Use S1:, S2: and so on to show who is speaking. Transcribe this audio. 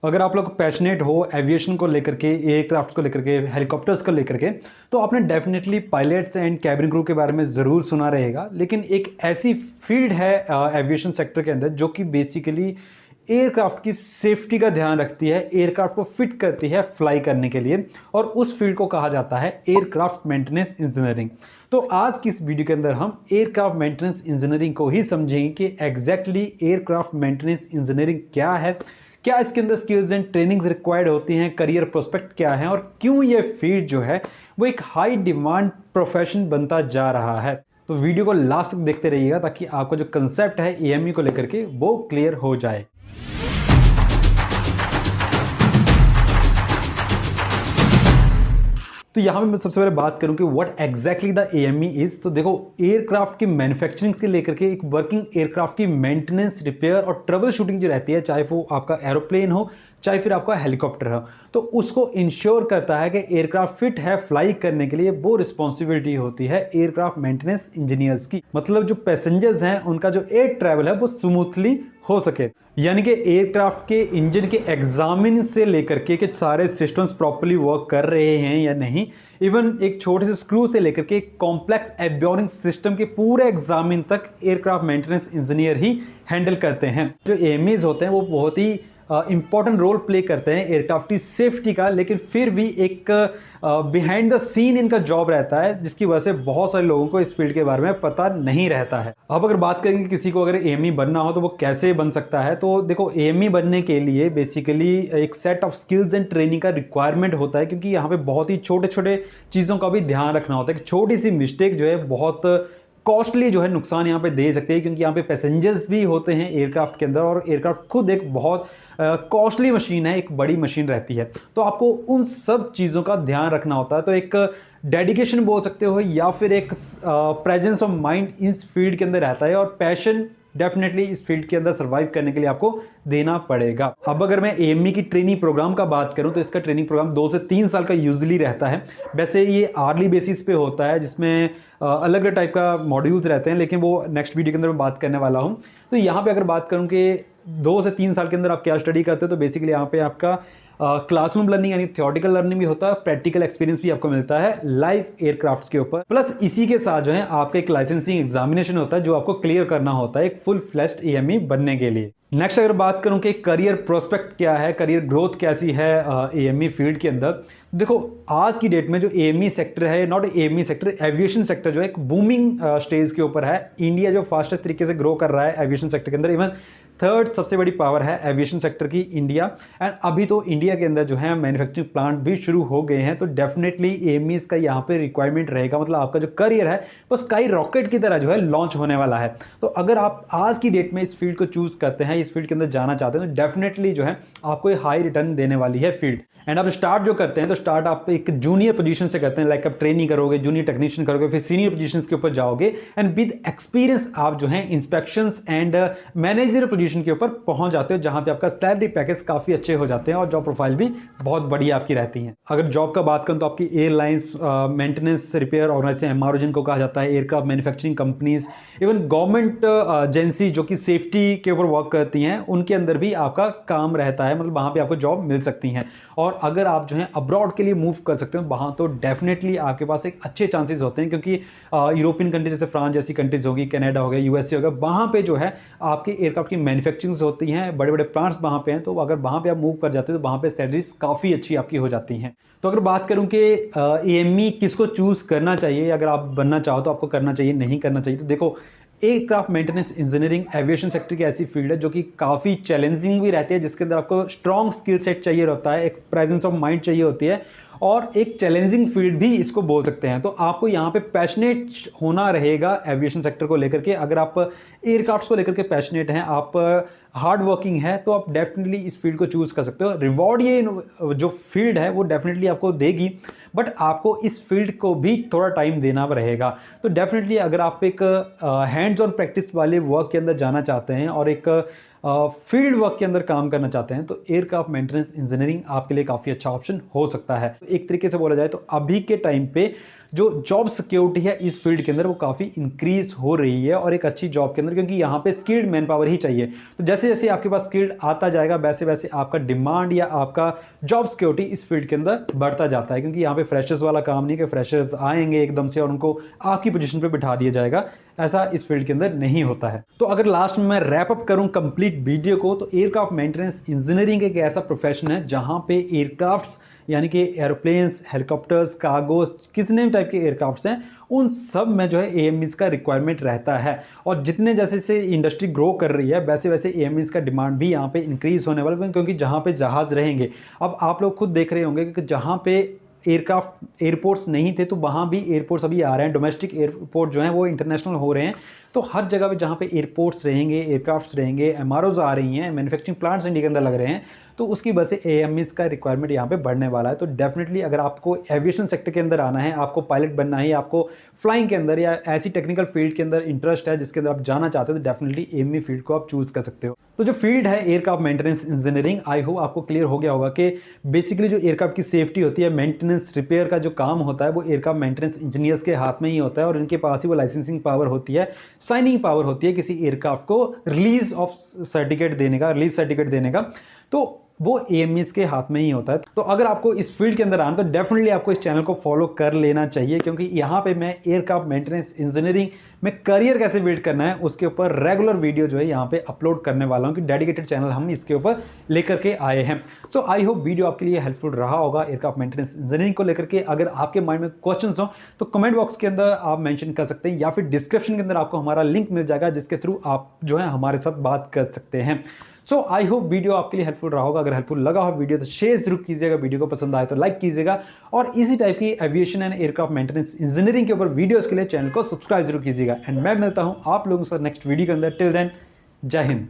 S1: अगर आप लोग पैशनेट हो एविएशन को लेकर के, एयरक्राफ्ट को लेकर के, हेलीकॉप्टर्स को लेकर के, तो आपने definitely pilots and cabin crew के बारे में ज़रूर सुना रहेगा। लेकिन एक ऐसी फील्ड है एविएशन सेक्टर के अंदर जो कि बेसिकली एयरक्राफ्ट की सेफ्टी का ध्यान रखती है, एयरक्राफ्ट को फिट करती है फ्लाई करने के लिए, और उस फील्ड को कहा जाता है एयरक्राफ्ट मेंटेनेंस इंजीनियरिंग। तो आज की इस वीडियो के अंदर हम एयरक्राफ्ट मेंटेनेंस इंजीनियरिंग को ही समझेंगे कि एग्जैक्टली एयरक्राफ्ट मेंटेनेंस इंजीनियरिंग क्या है, क्या इसके अंदर स्किल्स एंड ट्रेनिंग्स रिक्वायर्ड होती हैं, करियर प्रोस्पेक्ट क्या है, और क्यों ये फील्ड जो है वो एक हाई डिमांड प्रोफेशन बनता जा रहा है। तो वीडियो को लास्ट तक देखते रहिएगा ताकि आपका जो कंसेप्ट है एएमई को लेकर के वो क्लियर हो जाए। तो यहाँ पे मैं सबसे पहले बात करूं कि what exactly the AME is. तो देखो, एयरक्राफ्ट की मैन्युफैक्चरिंग से लेकर के एक वर्किंग एयरक्राफ्ट की मेंटेनेंस, रिपेयर और ट्रबल शूटिंग जो रहती है, चाहे वो आपका एरोप्लेन हो चाहे फिर आपका हेलीकॉप्टर हो, तो उसको इंश्योर करता है कि एयरक्राफ्ट फिट है फ्लाई करने के लिए। वो रिस्पॉन्सिबिलिटी होती है एयरक्राफ्ट मेंटेनेंस इंजीनियर्स की। मतलब जो पैसेंजर्स हैं उनका जो एयर ट्रैवल है वो स्मूथली हो सके, यानी कि एयरक्राफ्ट के इंजन के एग्जामिन से लेकर के कि सारे सिस्टम्स प्रॉपर्ली वर्क कर रहे हैं या नहीं, इवन एक छोटे से स्क्रू से लेकर के कॉम्प्लेक्स एवियोनिक्स सिस्टम के पूरे एग्जामिन तक एयरक्राफ्ट मेंटेनेंस इंजीनियर ही हैंडल करते हैं। जो एएमईज होते हैं वो बहुत ही इंपॉर्टेंट रोल प्ले करते हैं एयरक्राफ्ट की सेफ्टी का, लेकिन फिर भी एक बिहाइंड द सीन इनका जॉब रहता है, जिसकी वजह से बहुत सारे लोगों को इस फील्ड के बारे में पता नहीं रहता है। अब अगर बात करेंगे किसी को अगर एएमई बनना हो तो वो कैसे बन सकता है, तो देखो, एएमई बनने के लिए बेसिकली एक set of skills and training का रिक्वायरमेंट होता है, क्योंकि यहाँ पे बहुत ही छोटे छोटे चीज़ों का भी ध्यान रखना होता है कि छोटी सी मिस्टेक जो है बहुत कॉस्टली जो है नुकसान यहाँ पे दे सकते हैं, क्योंकि यहाँ पे पैसेंजर्स भी होते हैं एयरक्राफ्ट के अंदर, और एयरक्राफ्ट खुद एक बहुत कॉस्टली मशीन है, एक बड़ी मशीन रहती है। तो आपको उन सब चीज़ों का ध्यान रखना होता है। तो एक डेडिकेशन बोल सकते हो या फिर एक प्रेजेंस ऑफ माइंड इस फील्ड के अंदर रहता है, और पैशन डेफिनेटली इस फील्ड के अंदर सर्वाइव करने के लिए आपको देना पड़ेगा। अब अगर मैं एएमई की ट्रेनिंग प्रोग्राम का बात करूं तो इसका ट्रेनिंग प्रोग्राम 2 से 3 साल का यूजुअली रहता है। वैसे ये आर्ली बेसिस पे होता है, जिसमें अलग अलग टाइप का मॉड्यूल्स रहते हैं, लेकिन वो नेक्स्ट वीडियो के अंदर मैं बात करने वाला हूं। तो यहाँ पे अगर बात करूं कि 2 से 3 साल के अंदर आप क्या स्टडी करते हो, तो बेसिकली यहाँ पे आपका क्लासरूम लर्निंग यानी थियोरेटिकल लर्निंग भी होता है, प्रैक्टिकल एक्सपीरियंस भी आपको मिलता है लाइव एयरक्राफ्ट्स के ऊपर। प्लस इसी के साथ जो है आपका एक लाइसेंसिंग एग्जामिनेशन होता है जो आपको क्लियर करना होता है एक फुल फ्लैश्ड एएमई बनने के लिए। नेक्स्ट अगर बात करूं कि करियर प्रोस्पेक्ट क्या है, करियर ग्रोथ कैसी है एएमई फील्ड के अंदर, देखो, आज की डेट में जो एएमई सेक्टर है, not AME sector, aviation sector जो है एक बूमिंग स्टेज के ऊपर है। इंडिया जो फास्टेस्ट तरीके से ग्रो कर रहा है एविएशन सेक्टर के अंदर, इवन थर्ड सबसे बड़ी पावर है एविएशन सेक्टर की इंडिया। एंड अभी तो इंडिया के अंदर जो है मैन्युफैक्चरिंग प्लांट भी शुरू हो गए हैं, तो डेफिनेटली एएमईज का यहाँ पे रिक्वायरमेंट रहेगा। मतलब आपका जो करियर है वो स्काई रॉकेट की तरह जो है लॉन्च होने वाला है। तो अगर आप आज की डेट में इस फील्ड को चूज करते हैं, इस फील्ड के अंदर जाना चाहते हैं, तो डेफिनेटली जो है आपको हाई रिटर्न देने वाली है फील्ड। एंड आप स्टार्ट जो करते हैं तो स्टार्ट आप एक जूनियर पोजीशन से करते हैं, लाइक आप ट्रेनिंग करोगे, जूनियर टेक्नीशियन करोगे, फिर सीनियर पोजीशंस के ऊपर जाओगे, एंड विद एक्सपीरियंस आप जो है इंस्पेक्शंस एंड मैनेजर पोजीशन के ऊपर पहुंच जाते हो, जहां पे आपका सैलरी पैकेज काफी अच्छे हो जाते हैं और जॉब प्रोफाइल भी बहुत बढ़िया आपकी रहती है। अगर जॉब का बात करूं तो आपकी airlines, maintenance, repair organisation, MRO जिनको कहा जाता है, aircraft manufacturing companies, even government agency जो कि सेफ्टी के ऊपर वर्क करती हैं, उनके अंदर भी आपका काम रहता है। मतलब वहां पे आपको जॉब मिल सकती हैं। और अगर आप जो है अब्रॉड के लिए मूव कर सकते हो वहां, तो डेफिनेटली आपके पास एक अच्छे चांसेस होते हैं, क्योंकि यूरोपियन कंट्रीज जैसे फ्रांस जैसी कंट्रीज होगी, कनाडा हो गया, यूएसए हो गया, वहां पे जो है आपके एयरक्राफ्ट की मैन्युफैक्चरिंग होती हैं, बड़े बड़े प्लांट्स वहां पे हैं। तो अगर वहां पे आप मूव कर जाते हो तो वहां पे सैलरीज काफी अच्छी आपकी हो जाती हैं। तो अगर बात करूं कि एएमई किसको चूज करना चाहिए, अगर आप बनना चाहो तो आपको करना चाहिए, नहीं करना चाहिए, तो देखो, aircraft maintenance engineering aviation sector की ऐसी फील्ड है जो कि काफ़ी चैलेंजिंग भी रहती है, जिसके अंदर आपको स्ट्रॉन्ग स्किल सेट चाहिए होता है, एक प्रेजेंस ऑफ माइंड चाहिए होती है, और एक चैलेंजिंग फील्ड भी इसको बोल सकते हैं। तो आपको यहाँ पे पैशनेट होना रहेगा एविएशन सेक्टर को लेकर के। अगर आप एयरक्राफ्ट्स को लेकर के पैशनेट हैं, आप हार्ड वर्किंग है, तो आप डेफिनेटली इस फील्ड को चूज कर सकते हो। रिवॉर्ड ये जो फील्ड है वो डेफिनेटली आपको देगी, बट आपको इस फील्ड को भी थोड़ा टाइम देना रहेगा। तो डेफिनेटली अगर आप एक हैंड्स ऑन प्रैक्टिस वाले वर्क के अंदर जाना चाहते हैं और एक फील्ड वर्क के अंदर काम करना चाहते हैं, तो एयरक्राफ्ट मेंटेनेंस इंजीनियरिंग आपके लिए काफ़ी अच्छा ऑप्शन हो सकता है। एक तरीके से बोला जाए तो अभी के टाइम पे जो जॉब सिक्योरिटी है इस फील्ड के अंदर वो काफ़ी इंक्रीज हो रही है और एक अच्छी जॉब के अंदर, क्योंकि यहाँ पे स्किल्ड मैन पावर ही चाहिए। तो जैसे जैसे आपके पास स्किल्ड आता जाएगा वैसे वैसे आपका डिमांड या आपका जॉब सिक्योरिटी इस फील्ड के अंदर बढ़ता जाता है, क्योंकि यहाँ पे फ्रेशर्स वाला काम नहीं कि फ्रेशर्स आएंगे एकदम से और उनको आपकी पोजीशन पे बिठा दिया जाएगा, ऐसा इस फील्ड के अंदर नहीं होता है। तो अगर लास्ट में मैं रैप अप करूं कंप्लीट वीडियो को, तो एयरक्राफ्ट मेंटेनेंस इंजीनियरिंग एक ऐसा प्रोफेशन है जहां पे एयरक्राफ्ट्स यानी कि एरोप्लेन्स, हेलीकॉप्टर्स, कार्गोस, कितने टाइप के एयरक्राफ्ट्स हैं उन सब में जो है एएमईज का रिक्वायरमेंट रहता है। और जितने जैसे से इंडस्ट्री ग्रो कर रही है वैसे वैसे एएमईज का डिमांड भी यहाँ पे इंक्रीज होने वाला है, क्योंकि जहाँ पे जहाज़ रहेंगे, अब आप लोग खुद देख रहे होंगे कि जहाँ पे एयरक्राफ्ट एयरपोर्ट्स नहीं थे तो वहाँ भी एयरपोर्ट्स अभी आ रहे हैं, डोमेस्टिक एयरपोर्ट जो हैं वो इंटरनेशनल हो रहे हैं। तो हर जगह पे जहाँ पे एयरपोर्ट्स रहेंगे, एयरक्राफ्ट्स रहेंगे, एमआरओज आ रही हैं, मैन्युफैक्चरिंग प्लांट्स इंडिया के अंदर लग रहे हैं, तो उसकी वजह से एएमईज का रिक्वायरमेंट यहाँ पे बढ़ने वाला है। तो डेफिनेटली अगर आपको एविएशन सेक्टर के अंदर आना है, आपको पायलट बनना है, आपको फ्लाइंग के अंदर या ऐसी टेक्निकल फील्ड के अंदर इंटरेस्ट है जिसके अंदर आप जाना चाहते हो, तो डेफिनेटली एएमई फील्ड को आप चूज कर सकते हो। तो जो फील्ड है aircraft maintenance engineering, I hope आपको क्लियर हो गया होगा कि बेसिकली जो एयरक्राफ्ट की सेफ्टी होती है, मेंटेनेंस रिपेयर का जो काम होता है वो एयरक्राफ्ट मेंटेनेंस इंजीनियर्स के हाथ में ही होता है और इनके पास ही वो लाइसेंसिंग पावर होती है, साइनिंग पावर होती है किसी एयरक्राफ्ट को रिलीज ऑफ सर्टिफिकेट देने का, रिलीज सर्टिफिकेट देने का, तो वो एएमईज के हाथ में ही होता है। तो अगर आपको इस फील्ड के अंदर आना तो डेफिनेटली आपको इस चैनल को फॉलो कर लेना चाहिए, क्योंकि यहाँ पे मैं एयरक्राफ्ट मेंटेनेंस इंजीनियरिंग में करियर कैसे बिल्ड करना है उसके ऊपर रेगुलर वीडियो जो है यहाँ पे अपलोड करने वाला हूँ, कि डेडिकेटेड चैनल हम इसके ऊपर लेकर के आए हैं। सो आई होप वीडियो आपके लिए हेल्पफुल रहा होगा एयरक्राफ्ट मेंटेनेंस इंजीनियरिंग को लेकर के। अगर आपके माइंड में क्वेश्चन हो तो कमेंट बॉक्स के अंदर आप मेंशन कर सकते हैं, या फिर डिस्क्रिप्शन के अंदर आपको हमारा लिंक मिल जाएगा जिसके थ्रू आप जो है हमारे साथ बात कर सकते हैं। सो आई होप वीडियो आपके लिए हेल्पफुल रहा होगा। अगर हेल्पफुल लगा हो वीडियो तो शेयर जरूर कीजिएगा, वीडियो को पसंद आए तो लाइक कीजिएगा, और इसी टाइप की aviation and aircraft maintenance engineering के ऊपर वीडियोस के लिए चैनल को सब्सक्राइब जरूर कीजिएगा। एंड मैं मिलता हूं आप लोगों से नेक्स्ट वीडियो के अंदर। टिल देन, जय हिंद।